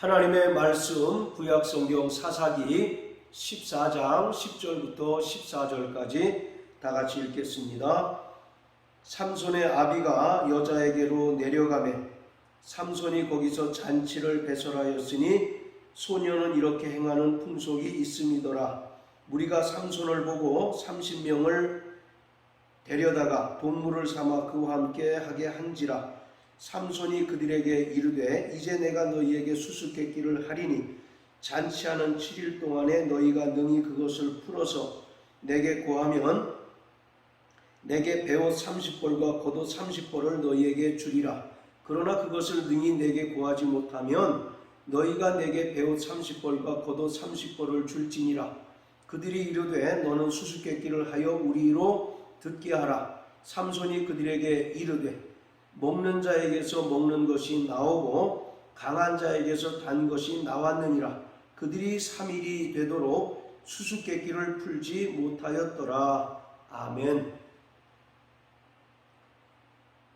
하나님의 말씀 구약성경 사사기 14장 10절부터 14절까지 다 같이 읽겠습니다. 삼손의 아비가 여자에게로 내려가매 삼손이 거기서 잔치를 배설하였으니 소녀는 이렇게 행하는 풍속이 있음이더라. 무리가 삼손을 보고 30명을 데려다가 동물을 삼아 그와 함께 하게 한지라. 삼손이 그들에게 이르되 이제 내가 너희에게 수수께끼를 하리니 잔치하는 7일 동안에 너희가 능히 그것을 풀어서 내게 고하면 내게 베옷 30벌과 겉옷 30벌을 너희에게 주리라. 그러나 그것을 능히 내게 고하지 못하면 너희가 내게 베옷 30벌과 겉옷 30벌을 줄지니라. 그들이 이르되 너는 수수께끼를 하여 우리로 듣게 하라. 삼손이 그들에게 이르되 먹는 자에게서 먹는 것이 나오고 강한 자에게서 단 것이 나왔느니라. 그들이 3일이 되도록 수수께끼를 풀지 못하였더라. 아멘.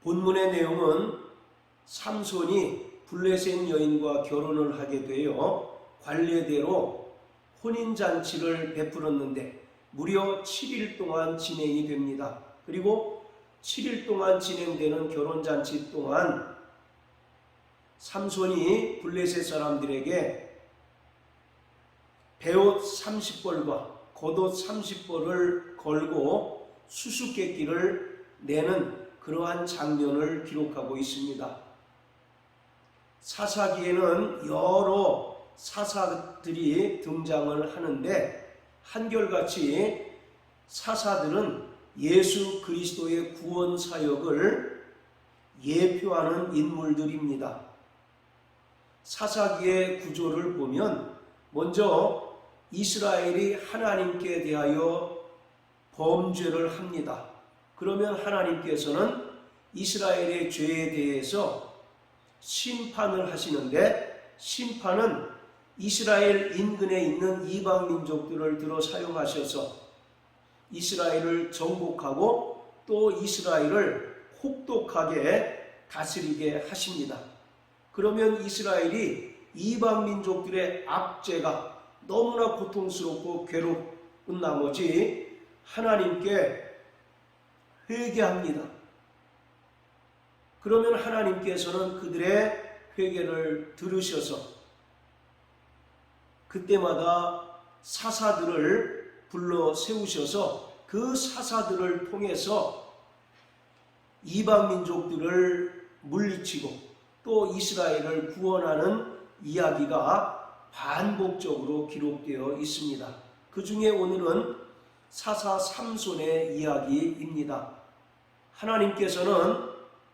본문의 내용은 삼손이 블레셋 여인과 결혼을 하게 되어 관례대로 혼인잔치를 베풀었는데 무려 7일 동안 진행이 됩니다. 그리고 7일 동안 진행되는 결혼잔치 동안 삼손이 블레셋 사람들에게 베옷 30벌과 겉옷 30벌을 걸고 수수께끼를 내는 그러한 장면을 기록하고 있습니다. 사사기에는 여러 사사들이 등장을 하는데 한결같이 사사들은 예수 그리스도의 구원 사역을 예표하는 인물들입니다. 사사기의 구조를 보면 먼저 이스라엘이 하나님께 대하여 범죄를 합니다. 그러면 하나님께서는 이스라엘의 죄에 대해서 심판을 하시는데 심판은 이스라엘 인근에 있는 이방 민족들을 들어 사용하셔서 이스라엘을 정복하고 또 이스라엘을 혹독하게 다스리게 하십니다. 그러면 이스라엘이 이방 민족들의 압제가 너무나 고통스럽고 괴로운 나머지 하나님께 회개합니다. 그러면 하나님께서는 그들의 회개를 들으셔서 그때마다 사사들을 불러 세우셔서 그 사사들을 통해서 이방 민족들을 물리치고 또 이스라엘을 구원하는 이야기가 반복적으로 기록되어 있습니다. 그 중에 오늘은 사사 삼손의 이야기입니다. 하나님께서는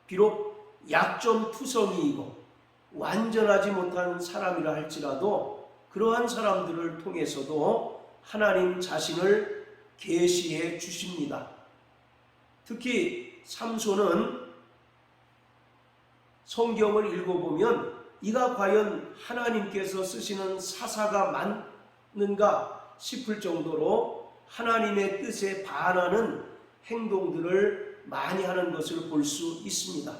비록 약점투성이이고 완전하지 못한 사람이라 할지라도 그러한 사람들을 통해서도 하나님 자신을 계시해 주십니다. 특히 삼손은 성경을 읽어보면 이가 과연 하나님께서 쓰시는 사사가 맞는가 싶을 정도로 하나님의 뜻에 반하는 행동들을 많이 하는 것을 볼 수 있습니다.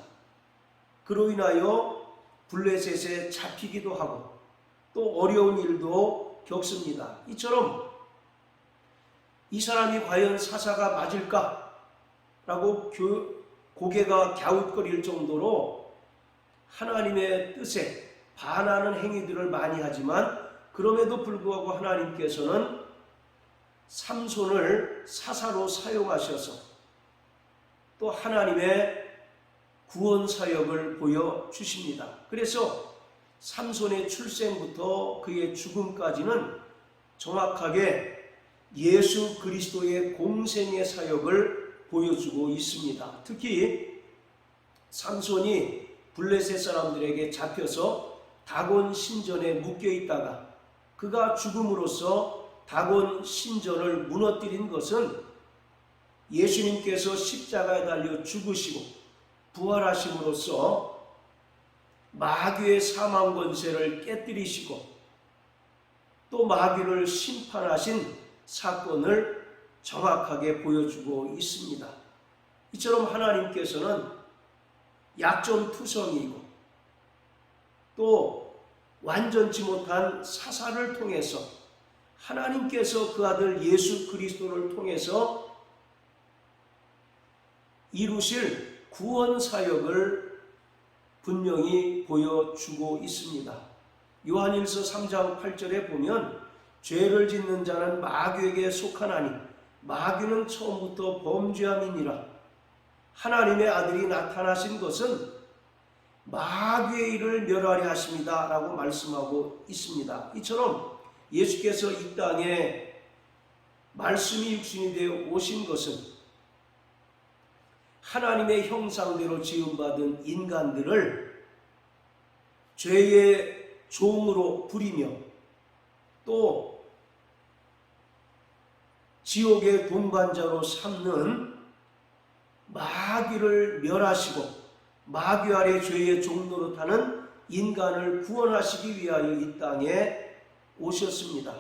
그로 인하여 블레셋에 잡히기도 하고 또 어려운 일도 겪습니다. 이처럼 이 사람이 과연 사사가 맞을까? 라고 고개가 갸웃거릴 정도로 하나님의 뜻에 반하는 행위들을 많이 하지만 그럼에도 불구하고 하나님께서는 삼손을 사사로 사용하셔서 또 하나님의 구원 사역을 보여주십니다. 그래서 삼손의 출생부터 그의 죽음까지는 정확하게 예수 그리스도의 공생의 사역을 보여주고 있습니다. 특히 삼손이 블레셋 사람들에게 잡혀서 다곤 신전에 묶여 있다가 그가 죽음으로써 다곤 신전을 무너뜨린 것은 예수님께서 십자가에 달려 죽으시고 부활하심으로써 마귀의 사망 권세를 깨뜨리시고 또 마귀를 심판하신 사건을 정확하게 보여주고 있습니다. 이처럼 하나님께서는 약점투성이고 또 완전치 못한 사사를 통해서 하나님께서 그 아들 예수 그리스도를 통해서 이루실 구원 사역을 분명히 보여주고 있습니다. 요한일서 3장 8절에 보면 죄를 짓는 자는 마귀에게 속하나니 마귀는 처음부터 범죄함이니라. 하나님의 아들이 나타나신 것은 마귀의 일을 멸하려 하십니다 라고 말씀하고 있습니다. 이처럼 예수께서 이 땅에 말씀이 육신이 되어 오신 것은 하나님의 형상대로 지음받은 인간들을 죄의 종으로 부리며 또 지옥의 동반자로 삼는 마귀를 멸하시고 마귀 아래 죄의 종노릇하는 인간을 구원하시기 위하여 이 땅에 오셨습니다.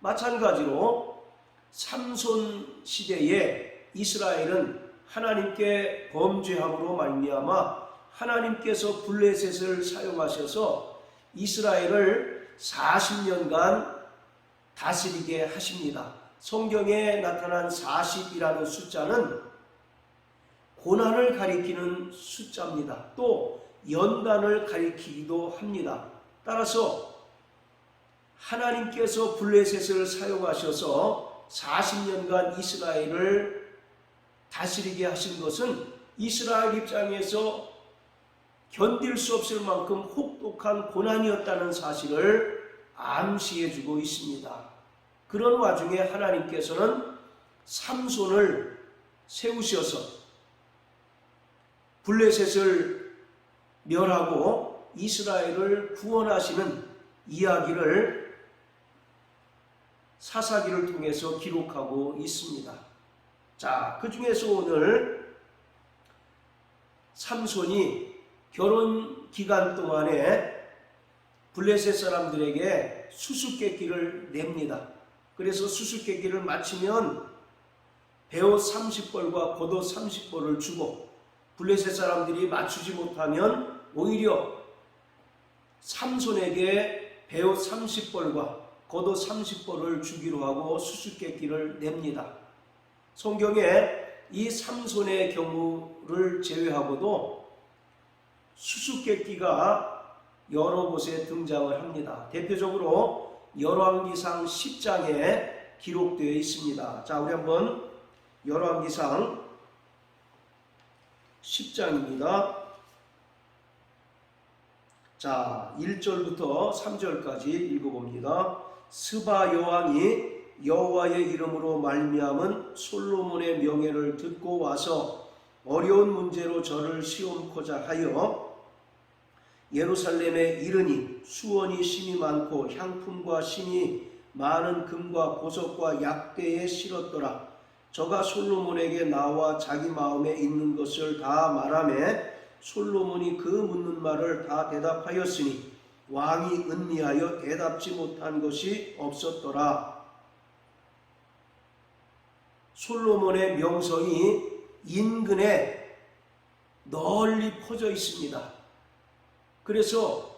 마찬가지로 삼손 시대에 이스라엘은 하나님께 범죄함으로 말미암아 하나님께서 블레셋을 사용하셔서 이스라엘을 40년간 다스리게 하십니다. 성경에 나타난 40이라는 숫자는 고난을 가리키는 숫자입니다. 또 연단을 가리키기도 합니다. 따라서 하나님께서 블레셋을 사용하셔서 40년간 이스라엘을 다스리게 하신 것은 이스라엘 입장에서 견딜 수 없을 만큼 혹독한 고난이었다는 사실을 암시해 주고 있습니다. 그런 와중에 하나님께서는 삼손을 세우셔서 블레셋을 멸하고 이스라엘을 구원하시는 이야기를 사사기를 통해서 기록하고 있습니다. 자, 그 중에서 오늘 삼손이 결혼 기간 동안에 블레셋 사람들에게 수수께끼를 냅니다. 그래서 수수께끼를 마치면 베옷 30벌과 겉옷 30벌을 주고 블레셋 사람들이 맞추지 못하면 오히려 삼손에게 베옷 30벌과 겉옷 30벌을 주기로 하고 수수께끼를 냅니다. 성경에 이 삼손의 경우를 제외하고도 수수께끼가 여러 곳에 등장을 합니다. 대표적으로 열왕기상 10장에 기록되어 있습니다. 자, 우리 한번 열왕기상 10장입니다. 자, 1절부터 3절까지 읽어봅니다. 스바 여왕이 여호와의 이름으로 말미암은 솔로몬의 명예를 듣고 와서 어려운 문제로 저를 시험코자 하여 예루살렘에 이르니 수원이 심이 많고 향품과 신이 많은 금과 보석과 약대에 실었더라. 저가 솔로몬에게 나와 자기 마음에 있는 것을 다 말하매 솔로몬이 그 묻는 말을 다 대답하였으니 왕이 은미하여 대답지 못한 것이 없었더라. 솔로몬의 명성이 인근에 널리 퍼져 있습니다. 그래서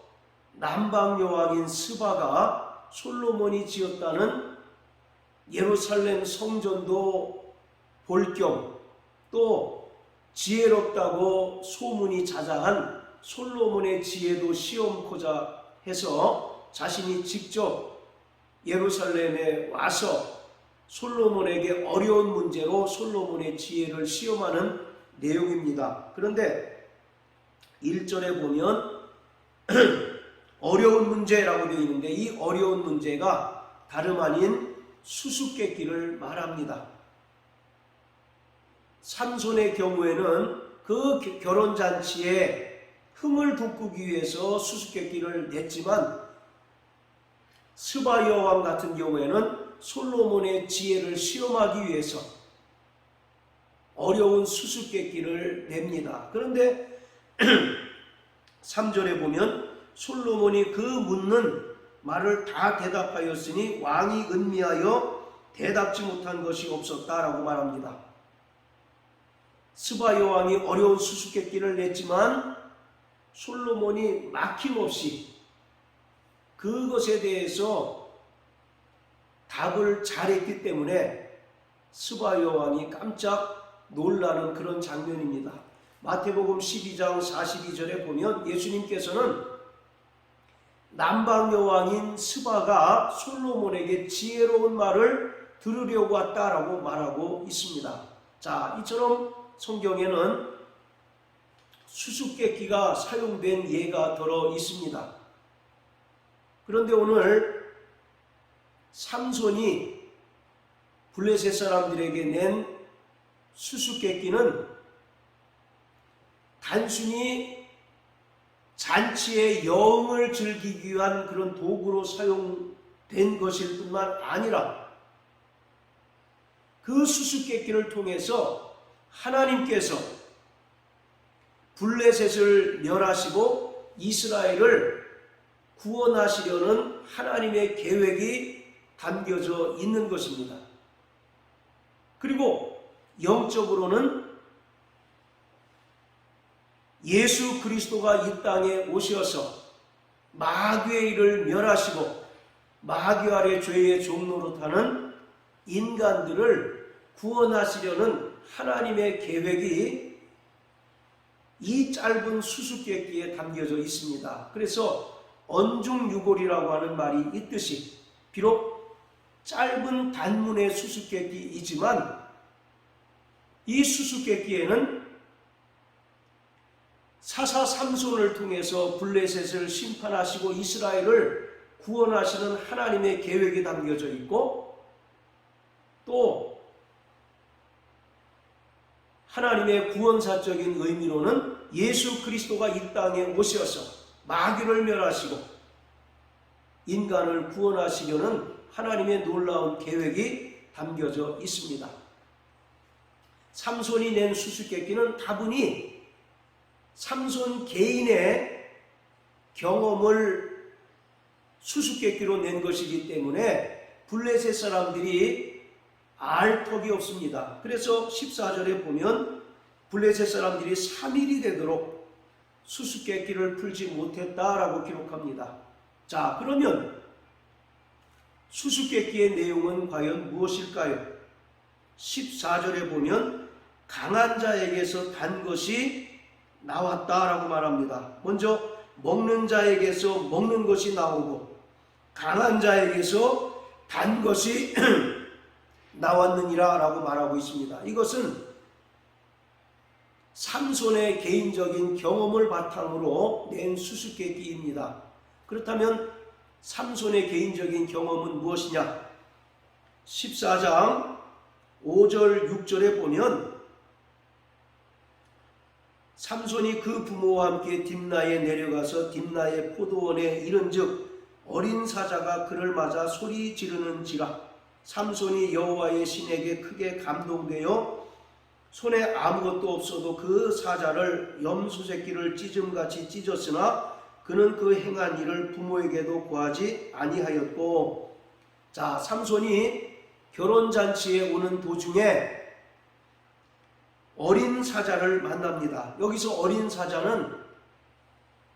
남방 여왕인 스바가 솔로몬이 지었다는 예루살렘 성전도 볼 겸 또 지혜롭다고 소문이 자자한 솔로몬의 지혜도 시험코자 해서 자신이 직접 예루살렘에 와서 솔로몬에게 어려운 문제로 솔로몬의 지혜를 시험하는 내용입니다. 그런데 1절에 보면 어려운 문제라고 되어 있는데 이 어려운 문제가 다름 아닌 수수께끼를 말합니다. 삼손의 경우에는 그 결혼잔치에 흥을 돋구기 위해서 수수께끼를 냈지만 스바 여왕 같은 경우에는 솔로몬의 지혜를 시험하기 위해서 어려운 수수께끼를 냅니다. 그런데 3절에 보면 솔로몬이 그 묻는 말을 다 대답하였으니 왕이 은미하여 대답지 못한 것이 없었다라고 말합니다. 스바 여왕이 어려운 수수께끼를 냈지만 솔로몬이 막힘없이 그것에 대해서 답을 잘했기 때문에 스바 여왕이 깜짝 놀라는 그런 장면입니다. 마태복음 12장 42절에 보면 예수님께서는 남방 여왕인 스바가 솔로몬에게 지혜로운 말을 들으려고 왔다라고 말하고 있습니다. 자, 이처럼 성경에는 수수께끼가 사용된 예가 들어 있습니다. 그런데 오늘 삼손이 블레셋 사람들에게 낸 수수께끼는 단순히 잔치의 여흥을 즐기기 위한 그런 도구로 사용된 것일 뿐만 아니라 그 수수께끼를 통해서 하나님께서 블레셋을 멸하시고 이스라엘을 구원하시려는 하나님의 계획이 담겨져 있는 것입니다. 그리고 영적으로는 예수 그리스도가 이 땅에 오셔서 마귀의 일을 멸하시고 마귀 아래 죄의 종노릇하는 인간들을 구원하시려는 하나님의 계획이 이 짧은 수수께끼에 담겨져 있습니다. 그래서 언중유골이라고 하는 말이 있듯이 비록 짧은 단문의 수수께끼이지만 이 수수께끼에는 사사 삼손을 통해서 블레셋을 심판하시고 이스라엘을 구원하시는 하나님의 계획이 담겨져 있고 또 하나님의 구원사적인 의미로는 예수 그리스도가 이 땅에 오셔서 마귀를 멸하시고 인간을 구원하시려는 하나님의 놀라운 계획이 담겨져 있습니다. 삼손이 낸 수수께끼는 다분히 삼손 개인의 경험을 수수께끼로 낸 것이기 때문에 블레셋 사람들이 알 턱이 없습니다. 그래서 14절에 보면 블레셋 사람들이 3일이 되도록 수수께끼를 풀지 못했다라고 기록합니다. 자, 그러면 수수께끼의 내용은 과연 무엇일까요? 14절에 보면 강한 자에게서 단 것이 나왔다라고 말합니다. 먼저 먹는 자에게서 먹는 것이 나오고 강한 자에게서 단 것이 나왔느니라 라고 말하고 있습니다. 이것은 삼손의 개인적인 경험을 바탕으로 낸 수수께끼입니다. 그렇다면 삼손의 개인적인 경험은 무엇이냐? 14장 5절 6절에 보면 삼손이 그 부모와 함께 딥나에 내려가서 딥나의 포도원에 이른즉 어린 사자가 그를 맞아 소리 지르는지라. 삼손이 여호와의 신에게 크게 감동되어 손에 아무것도 없어도 그 사자를 염소 새끼를 찢음같이 찢었으나 그는 그 행한 일을 부모에게도 고하지 아니하였고. 자, 삼손이 결혼잔치에 오는 도중에 어린 사자를 만납니다. 여기서 어린 사자는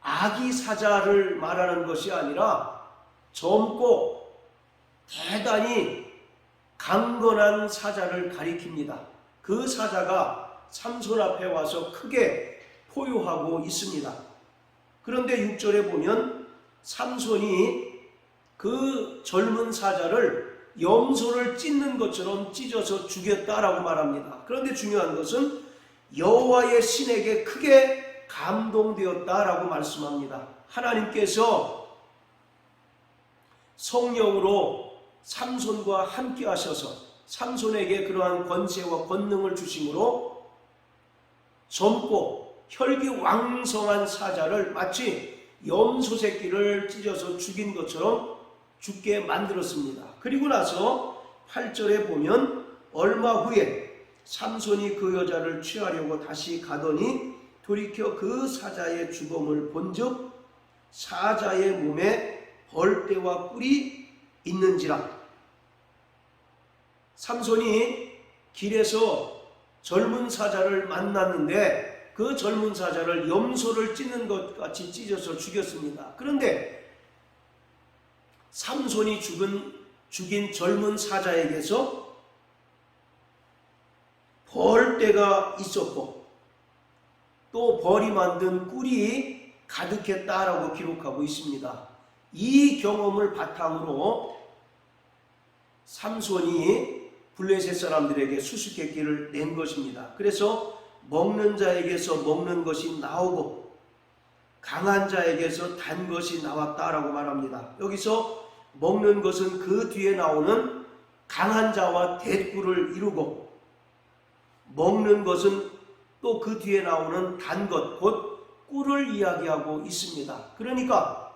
아기 사자를 말하는 것이 아니라 젊고 대단히 강건한 사자를 가리킵니다. 그 사자가 삼손 앞에 와서 크게 포효하고 있습니다. 그런데 6절에 보면 삼손이 그 젊은 사자를 염소를 찢는 것처럼 찢어서 죽였다라고 말합니다. 그런데 중요한 것은 여호와의 신에게 크게 감동되었다라고 말씀합니다. 하나님께서 성령으로 삼손과 함께 하셔서 삼손에게 그러한 권세와 권능을 주심으로 젊고 혈기왕성한 사자를 마치 염소 새끼를 찢어서 죽인 것처럼 죽게 만들었습니다. 그리고 나서 8절에 보면 얼마 후에 삼손이 그 여자를 취하려고 다시 가더니 돌이켜 그 사자의 죽음을 본즉 사자의 몸에 벌떼와 뿔이 있는지라. 삼손이 길에서 젊은 사자를 만났는데 그 젊은 사자를 염소를 찢는 것 같이 찢어서 죽였습니다. 그런데 삼손이 죽인 젊은 사자에게서 벌떼가 있었고 또 벌이 만든 꿀이 가득했다라고 기록하고 있습니다. 이 경험을 바탕으로 삼손이 블레셋 사람들에게 수수께끼를 낸 것입니다. 그래서 먹는 자에게서 먹는 것이 나오고 강한 자에게서 단 것이 나왔다라고 말합니다. 여기서 먹는 것은 그 뒤에 나오는 강한 자와 대꾸를 이루고, 먹는 것은 또 그 뒤에 나오는 단 것, 곧 꿀을 이야기하고 있습니다. 그러니까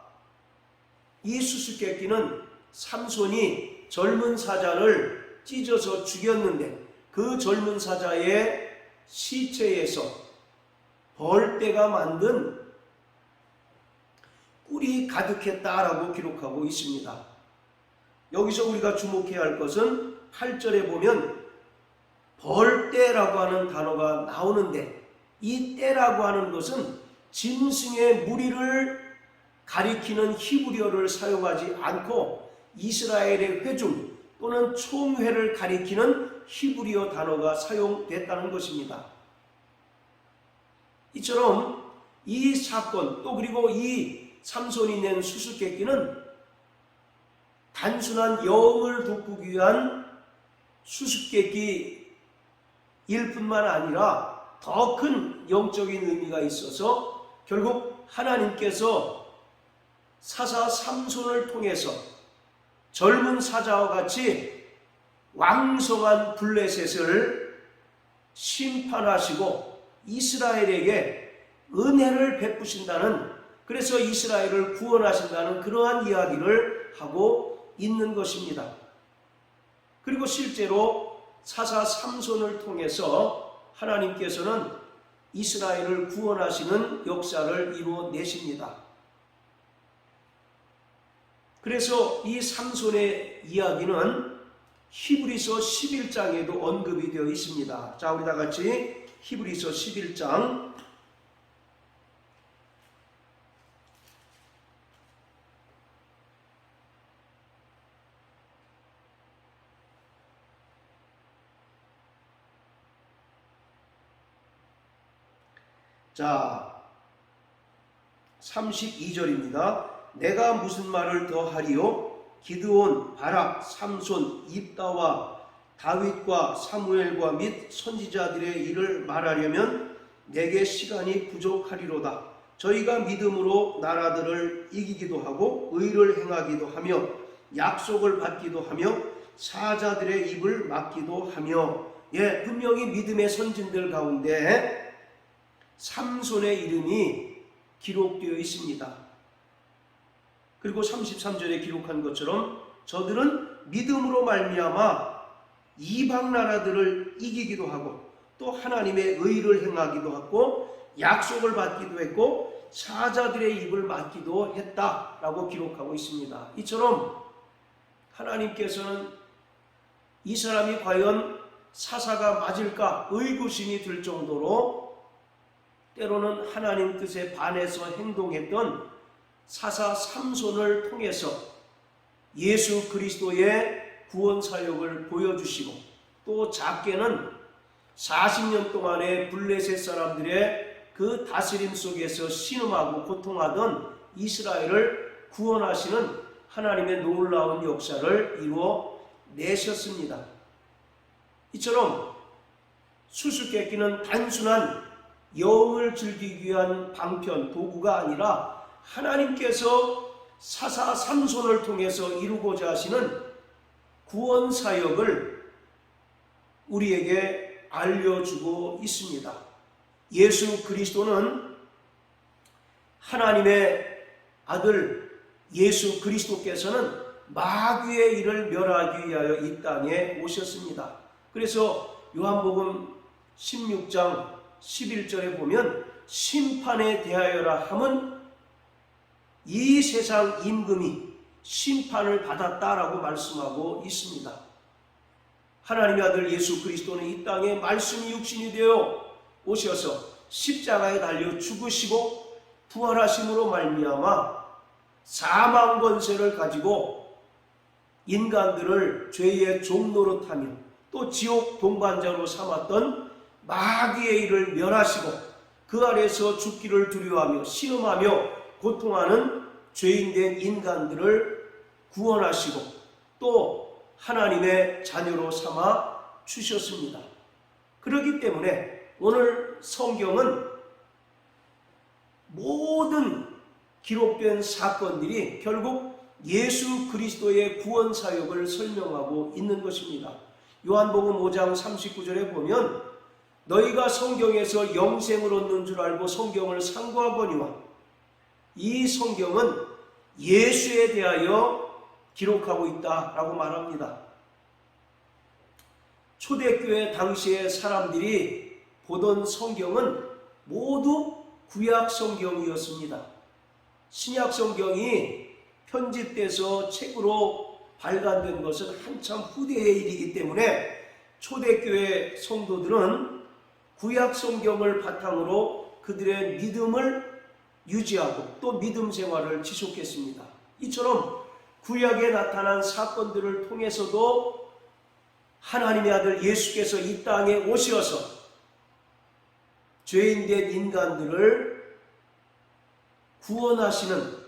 이 수수께끼는 삼손이 젊은 사자를 찢어서 죽였는데 그 젊은 사자의 시체에서 벌떼가 만든 꿀이 가득했다라고 기록하고 있습니다. 여기서 우리가 주목해야 할 것은 8절에 보면 벌떼라고 하는 단어가 나오는데, 이 떼라고 하는 것은 짐승의 무리를 가리키는 히브리어를 사용하지 않고 이스라엘의 회중 또는 총회를 가리키는 히브리어 단어가 사용됐다는 것입니다. 이처럼 이 사건, 또 그리고 이 삼손이 낸 수수께끼는 단순한 영을 돋구기 위한 수수께끼일 뿐만 아니라 더 큰 영적인 의미가 있어서 결국 하나님께서 사사 삼손을 통해서 젊은 사자와 같이 왕성한 블레셋을 심판하시고 이스라엘에게 은혜를 베푸신다는, 그래서 이스라엘을 구원하신다는 그러한 이야기를 하고 있는 것입니다. 그리고 실제로 사사 삼손을 통해서 하나님께서는 이스라엘을 구원하시는 역사를 이루어내십니다. 그래서 이 삼손의 이야기는 히브리서 11장에도 언급이 되어 있습니다. 자, 우리 다 같이 히브리서 11장 자, 32절입니다. 내가 무슨 말을 더 하리요? 기드온, 바락, 삼손, 입다와 다윗과 사무엘과 및 선지자들의 일을 말하려면 내게 시간이 부족하리로다. 저희가 믿음으로 나라들을 이기기도 하고 의를 행하기도 하며 약속을 받기도 하며 사자들의 입을 막기도 하며, 분명히 믿음의 선진들 가운데 삼손의 이름이 기록되어 있습니다. 그리고 33절에 기록한 것처럼 저들은 믿음으로 말미암아 이방 나라들을 이기기도 하고 또 하나님의 의를 행하기도 하고 약속을 받기도 했고 사자들의 입을 막기도 했다라고 기록하고 있습니다. 이처럼 하나님께서는 이 사람이 과연 사사가 맞을까 의구심이 들 정도로 때로는 하나님 뜻에 반해서 행동했던 사사 삼손을 통해서 예수 그리스도의 구원 사역을 보여주시고, 또 작게는 40년 동안의 블레셋 사람들의 그 다스림 속에서 신음하고 고통하던 이스라엘을 구원하시는 하나님의 놀라운 역사를 이루어 내셨습니다. 이처럼 수수께끼는 단순한 영을 즐기기 위한 방편, 도구가 아니라 하나님께서 사사 삼손을 통해서 이루고자 하시는 구원 사역을 우리에게 알려주고 있습니다. 예수 그리스도는 하나님의 아들 예수 그리스도께서는 마귀의 일을 멸하기 위하여 이 땅에 오셨습니다. 그래서 요한복음 16장 11절에 보면 심판에 대하여라 함은 이 세상 임금이 심판을 받았다라고 말씀하고 있습니다. 하나님의 아들 예수 그리스도는 이 땅에 말씀이 육신이 되어 오셔서 십자가에 달려 죽으시고 부활하심으로 말미암아 사망 권세를 가지고 인간들을 죄의 종노릇하며 또 지옥 동반자로 삼았던 마귀의 일을 멸하시고 그 아래서 죽기를 두려워하며 신음하며 고통하는 죄인된 인간들을 구원하시고 또 하나님의 자녀로 삼아 주셨습니다. 그렇기 때문에 오늘 성경은 모든 기록된 사건들이 결국 예수 그리스도의 구원 사역을 설명하고 있는 것입니다. 요한복음 5장 39절에 보면 너희가 성경에서 영생을 얻는 줄 알고 성경을 상고하거니와 이 성경은 예수에 대하여 기록하고 있다라고 말합니다. 초대교회 당시의 사람들이 보던 성경은 모두 구약 성경이었습니다. 신약 성경이 편집돼서 책으로 발간된 것은 한참 후대의 일이기 때문에 초대교회 성도들은 구약 성경을 바탕으로 그들의 믿음을 유지하고 또 믿음 생활을 지속했습니다. 이처럼 구약에 나타난 사건들을 통해서도 하나님의 아들 예수께서 이 땅에 오셔서 죄인된 인간들을 구원하시는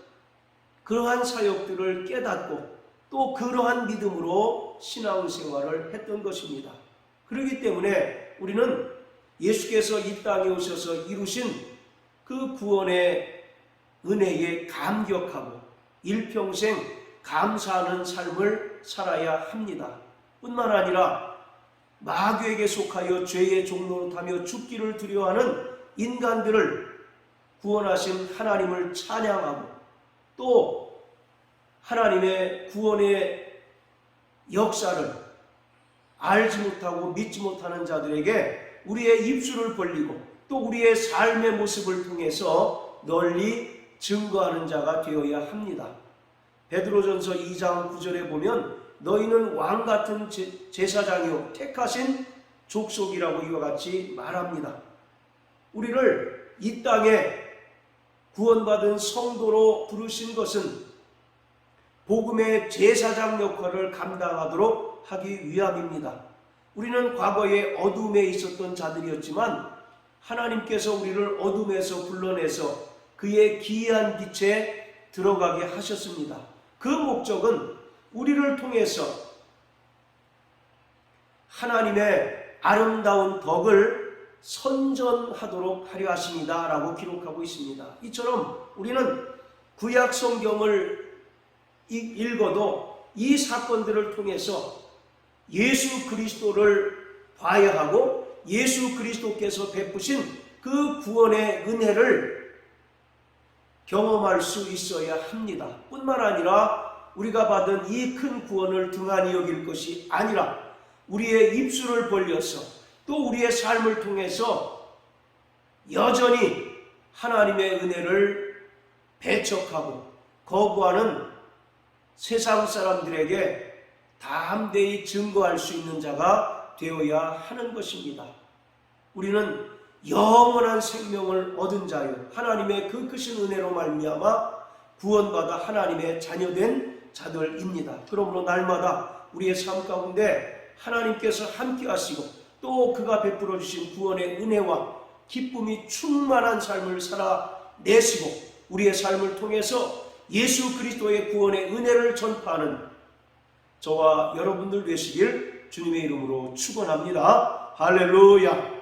그러한 사역들을 깨닫고 또 그러한 믿음으로 신앙생활을 했던 것입니다. 그렇기 때문에 우리는 예수께서 이 땅에 오셔서 이루신 그 구원의 은혜에 감격하고 일평생 감사하는 삶을 살아야 합니다. 뿐만 아니라 마귀에게 속하여 죄의 종노릇하며 죽기를 두려워하는 인간들을 구원하신 하나님을 찬양하고 또 하나님의 구원의 역사를 알지 못하고 믿지 못하는 자들에게 우리의 입술을 벌리고 또 우리의 삶의 모습을 통해서 널리 증거하는 자가 되어야 합니다. 베드로전서 2장 9절에 보면 너희는 왕같은 제사장이요 택하신 족속이라고 이와 같이 말합니다. 우리를 이 땅에 구원받은 성도로 부르신 것은 복음의 제사장 역할을 감당하도록 하기 위함입니다. 우리는 과거에 어둠에 있었던 자들이었지만 하나님께서 우리를 어둠에서 불러내서 그의 기이한 빛에 들어가게 하셨습니다. 그 목적은 우리를 통해서 하나님의 아름다운 덕을 선전하도록 하려 하십니다 라고 기록하고 있습니다. 이처럼 우리는 구약 성경을 읽어도 이 사건들을 통해서 예수 그리스도를 봐야 하고 예수 그리스도께서 베푸신 그 구원의 은혜를 경험할 수 있어야 합니다. 뿐만 아니라 우리가 받은 이 큰 구원을 등한히 여길 것이 아니라 우리의 입술을 벌려서 또 우리의 삶을 통해서 여전히 하나님의 은혜를 배척하고 거부하는 세상 사람들에게 담대히 증거할 수 있는 자가 되어야 하는 것입니다. 우리는 영원한 생명을 얻은 자요 하나님의 그 크신 은혜로 말미암아 구원받아 하나님의 자녀된 자들입니다. 그러므로 날마다 우리의 삶 가운데 하나님께서 함께 하시고 또 그가 베풀어 주신 구원의 은혜와 기쁨이 충만한 삶을 살아내시고 우리의 삶을 통해서 예수 그리스도의 구원의 은혜를 전파하는 저와 여러분들 되시길 주님의 이름으로 축원합니다. 할렐루야.